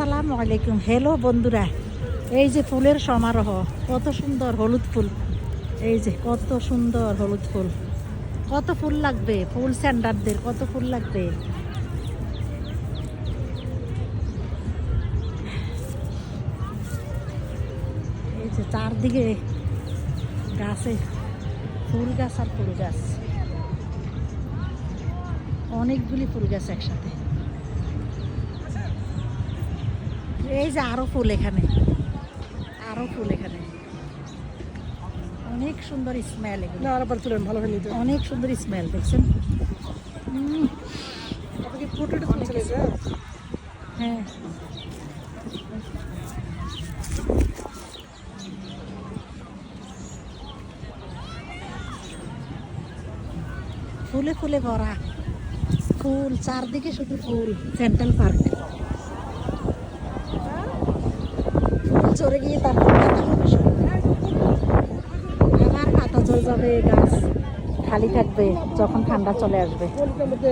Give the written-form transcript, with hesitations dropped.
আসসালামু আলাইকুম। হ্যালো বন্ধুরা, এই যে ফুলের সমারোহ, কত সুন্দর হলুদ ফুল। এই যে কত সুন্দর হলুদ ফুল। কত ফুল লাগবে? ফুল স্ট্যান্ডার্ডদের কত ফুল লাগবে? এই যে চারদিকে গাছে ফুল গাছ আর ফুল গাছ, অনেকগুলি ফুল গাছ একসাথে। এই যে আরো ফুল এখানে, আরো ফুল এখানে, অনেক সুন্দর স্মেল। এগুলো না আরেকবার তুলেন ভালো হয়ে নিতে। অনেক সুন্দর স্মেল, দেখছেন? আপনি কি ফটোটা তুলছেন? হ্যাঁ, ফুলে ফুলে ভরা, ফুল চারদিকে শুধু ফুল। সেন্ট্রাল পার্ক, ফুল চড়ে গিয়ে তারপর পাতা হবে সব। আবার পাতা ঝরে যাবে, গাছ খালি থাকবে যখন ঠান্ডা চলে আসবে। ফোনটার মধ্যে